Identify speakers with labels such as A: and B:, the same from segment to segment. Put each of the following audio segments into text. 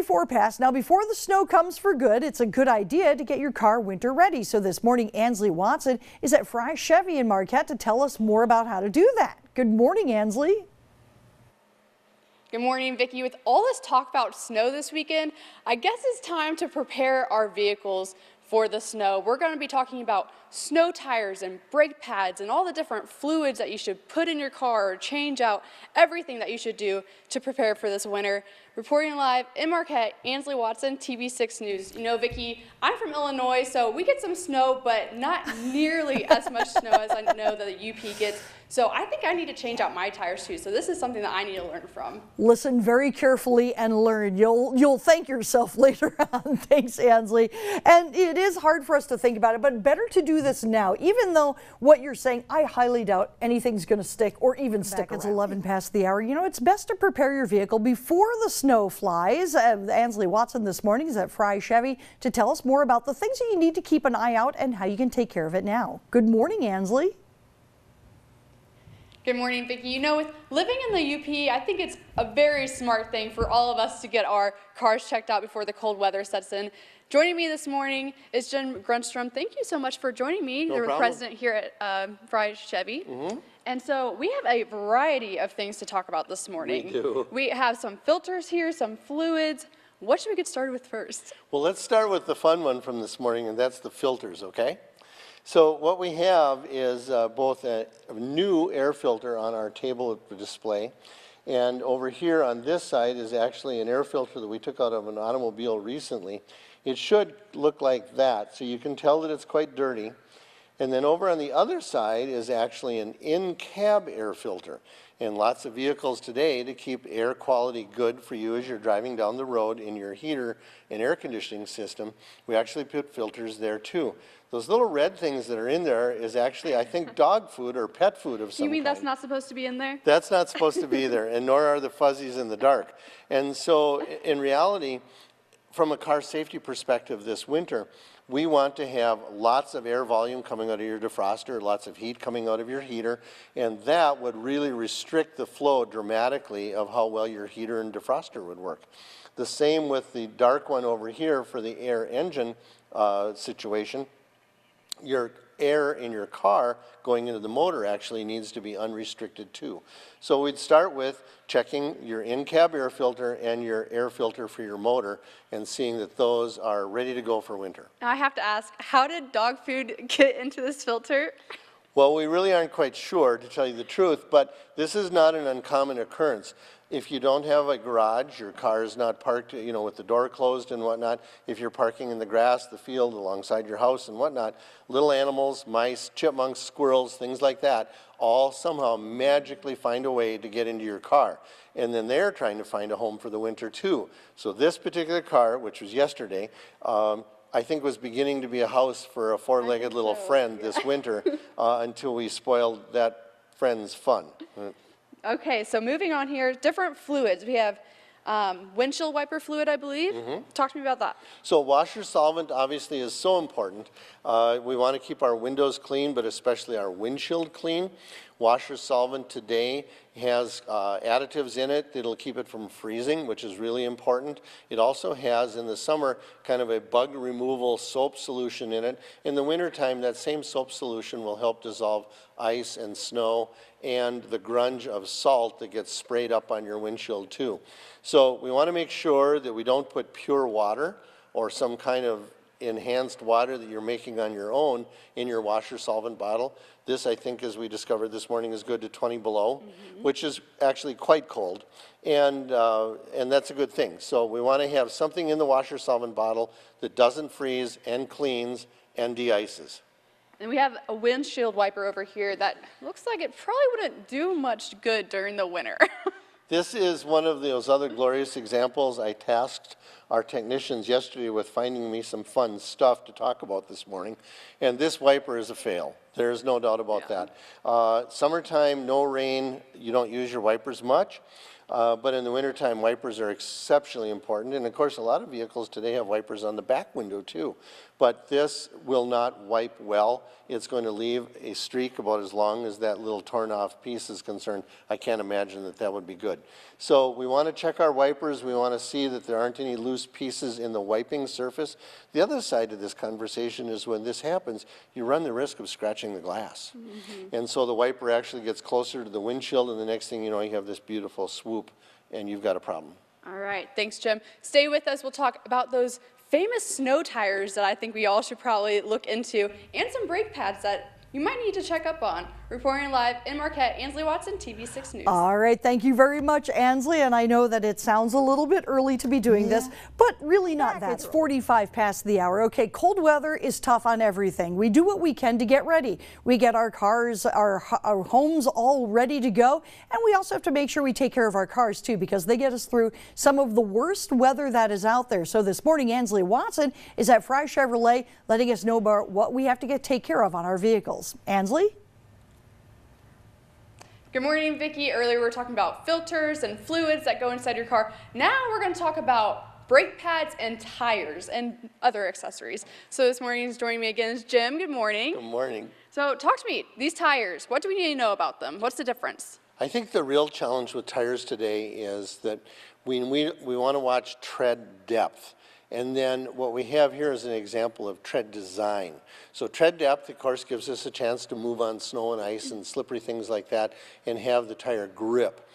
A: 6:24 past. Now, before the snow comes for good, it's a good idea to get your car winter ready. So this morning, Ansley Watson is at Fry Chevy in Marquette to tell us more about how to do that. Good morning, Ansley.
B: Good morning, Vicki. With all this talk about snow this weekend, I guess it's time to prepare our vehicles for the snow. We're going to be talking about snow tires and brake pads and all the different fluids that you should put in your car or change out, everything that you should do to prepare for this winter. Reporting live in Marquette, Ansley Watson, TV6 News. You know, Vicki, I'm from Illinois, so we get some snow, but not nearly as much snow as I know that the UP gets. So I think I need to change out my tires too. So this is something that I need to learn from.
A: Listen very carefully and learn. You'll thank yourself later on. Thanks, Ansley. And it is hard for us to think about it, but better to do this now. Even though what you're saying, I highly doubt anything's going to stick or even stick. It's 11 past the hour. You know, it's best to prepare your vehicle before the snow flies. Ansley Watson this morning is at Fry Chevy to tell us more about the things that you need to keep an eye out and how you can take care of it now. Good morning, Ansley.
B: Good morning, Vicki. You know, with living in the UP, I think it's a very smart thing for all of us to get our cars checked out before the cold weather sets in. Joining me this morning is Jen Grunstrom. Thank you so much for joining me.
C: No
B: You're
C: problem.
B: the president here at Fry Chevy. And so we have a variety of things to talk about this morning.
C: We do.
B: We have some filters here, some fluids. What should we get started with first?
C: Well, let's start with the fun one from this morning, and that's the filters, okay? So what we have is both a new air filter on our table at the display, and over here on this side is actually an air filter that we took out of an automobile recently. It should look like that, so you can tell that it's quite dirty. And then over on the other side is actually an in-cab air filter. And lots of vehicles today, to keep air quality good for you as you're driving down the road in your heater and air conditioning system, we actually put filters there too. Those little red things that are in there is actually, I think, dog food or pet food of some kind.
B: You mean that's not supposed to be in there?
C: That's not supposed to be there, and nor are the fuzzies in the dark. And so in reality, from a car safety perspective this winter, we want to have lots of air volume coming out of your defroster, lots of heat coming out of your heater, and that would really restrict the flow dramatically of how well your heater and defroster would work. The same with the dark one over here for the air engine situation. Your air in your car going into the motor actually needs to be unrestricted too. So we'd start with checking your in-cab air filter and your air filter for your motor and seeing that those are ready to go for winter.
B: Now I have to ask, how did dog food get into this filter?
C: Well, we really aren't quite sure, to tell you the truth, but this is not an uncommon occurrence. If you don't have a garage, your car is not parked, you know, with the door closed and whatnot, if you're parking in the grass, the field, alongside your house and whatnot, little animals, mice, chipmunks, squirrels, things like that, all somehow magically find a way to get into your car. And then they're trying to find a home for the winter too. So this particular car, which was yesterday, I think was beginning to be a house for a four-legged little friend this winter until we spoiled that friend's fun.
B: Okay, so moving on here, different fluids. We have windshield wiper fluid, I believe. Talk to me about that.
C: So washer solvent obviously is so important. We want to keep our windows clean, but especially our windshield clean. Washer solvent today has additives in it that'll keep it from freezing, which is really important. It also has, in the summer, kind of a bug removal soap solution in it. In the wintertime, that same soap solution will help dissolve ice and snow and the grunge of salt that gets sprayed up on your windshield too. So we want to make sure that we don't put pure water or some kind of enhanced water that you're making on your own in your washer solvent bottle. This, I think, as we discovered this morning, is good to 20 below, which is actually quite cold, and that's a good thing. So we want to have something in the washer solvent bottle that doesn't freeze and cleans and de-ices.
B: And we have a windshield wiper over here that looks like it probably wouldn't do much good during the winter.
C: This is one of those other glorious examples. I tasked our technicians yesterday with finding me some fun stuff to talk about this morning, and this wiper is a fail. There's no doubt about that. Summertime, no rain, you don't use your wipers much. But in the wintertime, wipers are exceptionally important. And of course, a lot of vehicles today have wipers on the back window too. But this will not wipe well. It's going to leave a streak about as long as that little torn off piece is concerned. I can't imagine that that would be good. So we want to check our wipers. We want to see that there aren't any loose pieces in the wiping surface. The other side of this conversation is when this happens, you run the risk of scratching the glass. And so the wiper actually gets closer to the windshield, and the next thing you know, you have this beautiful swoop, and you've got a problem.
B: All right, thanks, Jim. Stay with us. We'll talk about those famous snow tires that I think we all should probably look into, and some brake pads that you might need to check up on. Reporting live in Marquette, Ansley Watson, TV6 News.
A: All right, thank you very much, Ansley. And I know that it sounds a little bit early to be doing this, but really not that. It's 45 past the hour. Okay, cold weather is tough on everything. We do what we can to get ready. We get our cars, our homes all ready to go, and we also have to make sure we take care of our cars too, because they get us through some of the worst weather that is out there. So this morning, Ansley Watson is at Fry Chevrolet letting us know about what we have to take care of on our vehicles. Ansley?
B: Good morning, Vicki. Earlier we were talking about filters and fluids that go inside your car. Now we're going to talk about brake pads and tires and other accessories. So this morning joining me again is Jim. Good morning.
C: Good morning.
B: So talk to me. These tires, what do we need to know about them? What's the difference?
C: I think the real challenge with tires today is that we want to watch tread depth. And then what we have here is an example of tread design. So tread depth, of course, gives us a chance to move on snow and ice and slippery things like that and have the tire grip.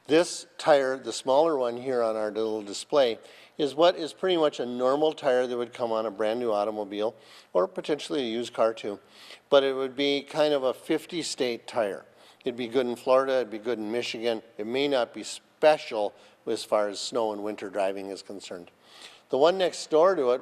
C: This tire, the smaller one here on our little display, is what is pretty much a normal tire that would come on a brand new automobile or potentially a used car too. But it would be kind of a 50-state tire. It'd be good in Florida, it'd be good in Michigan. It may not be special as far as snow and winter driving is concerned. The one next door to it,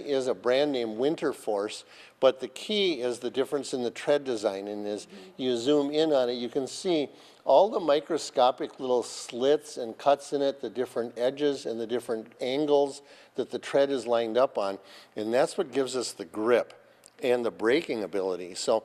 C: is a brand name Winter Force, but the key is the difference in the tread design. And as you zoom in on it, you can see all the microscopic little slits and cuts in it, the different edges and the different angles that the tread is lined up on. And that's what gives us the grip and the braking ability. So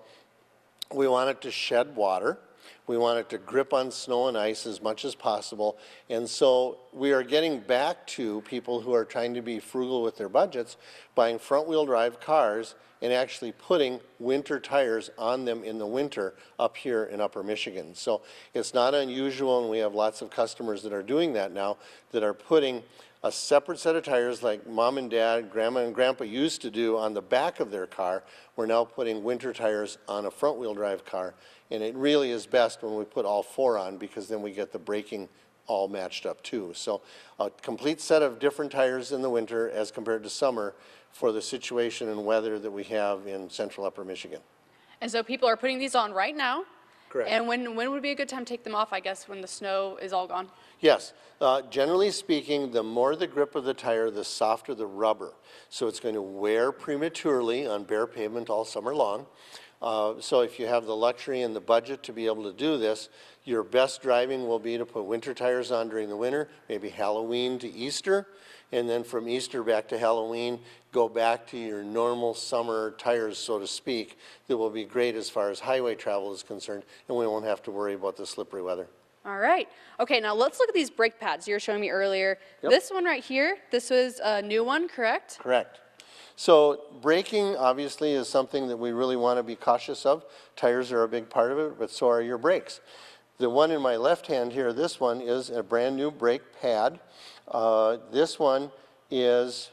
C: we want it to shed water. We want it to grip on snow and ice as much as possible. And so we are getting back to people who are trying to be frugal with their budgets, buying front-wheel drive cars and actually putting winter tires on them in the winter up here in Upper Michigan. So it's not unusual, and we have lots of customers that are doing that now, that are putting a separate set of tires like mom and dad, grandma and grandpa used to do on the back of their car. We're now putting winter tires on a front-wheel drive car. And it really is best when we put all four on, because then we get the braking all matched up too. So a complete set of different tires in the winter as compared to summer for the situation and weather that we have in central Upper Michigan.
B: And so people are putting these on right now.
C: Correct.
B: And when would be a good time to take them off, I guess, when the snow is all gone?
C: Yes. Generally speaking, the more the grip of the tire, the softer the rubber. So it's going to wear prematurely on bare pavement all summer long. So if you have the luxury and the budget to be able to do this, your best driving will be to put winter tires on during the winter, maybe Halloween to Easter, and then from Easter back to Halloween, go back to your normal summer tires, so to speak, that will be great as far as highway travel is concerned, and we won't have to worry about the slippery weather.
B: All right. Okay, now let's look at these brake pads you were showing me earlier.
C: Yep.
B: This one right here, this was a new one, correct?
C: Correct. So braking obviously is something that we really want to be cautious of. Tires are a big part of it, but so are your brakes. The one in my left hand here, this one is a brand new brake pad. This one is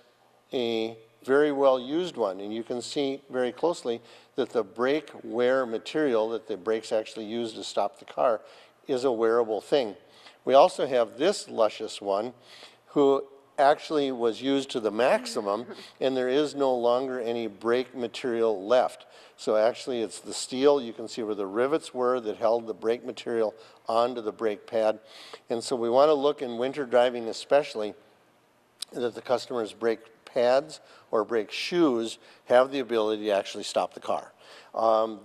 C: a very well used one, and you can see very closely that the brake wear material that the brakes actually use to stop the car is a wearable thing. We also have this luscious one who actually was used to the maximum, and there is no longer any brake material left. So actually it's the steel, you can see where the rivets were that held the brake material onto the brake pad. And so we want to look in winter driving especially that the customer's brake pads or brake shoes have the ability to actually stop the car.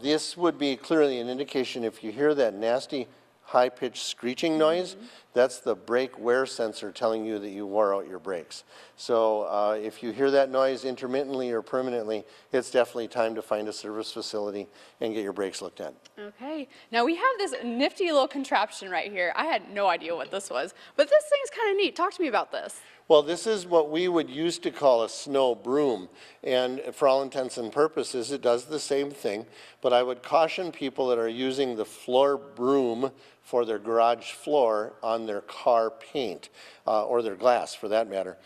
C: This would be clearly an indication if you hear that nasty high-pitched screeching noise, that's the brake wear sensor telling you that you wore out your brakes. So if you hear that noise intermittently or permanently, it's definitely time to find a service facility and get your brakes looked at.
B: Okay, now we have this nifty little contraption right here. I had no idea what this was, but this thing's kind of neat. Talk to me about this.
C: Well, this is what we would used to call a snow broom, and for all intents and purposes, it does the same thing, but I would caution people that are using the floor broom for their garage floor on their car paint, or their glass for that matter.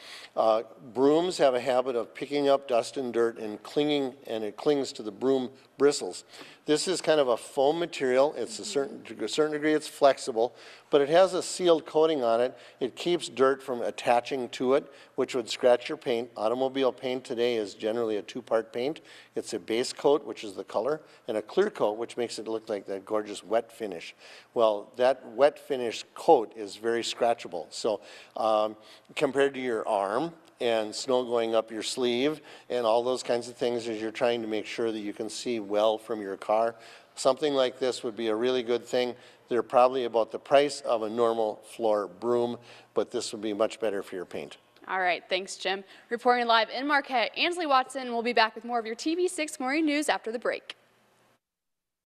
C: Brooms have a habit of picking up dust and dirt and it clings to the broom bristles. This is kind of a foam material. It's to a certain degree it's flexible, but it has a sealed coating on it. It keeps dirt from attaching to it, which would scratch your paint. Automobile paint today is generally a two-part paint. It's a base coat, which is the color, and a clear coat, which makes it look like that gorgeous wet finish. Well, that wet finish coat is very scratchable. So compared to your arm and snow going up your sleeve and all those kinds of things as you're trying to make sure that you can see well from your car, something like this would be a really good thing. They're probably about the price of a normal floor broom, but this would be much better for your paint.
B: All right, thanks, Jim. Reporting live in Marquette, Ansley Watson will be back with more of your TV6 Morning News after the break.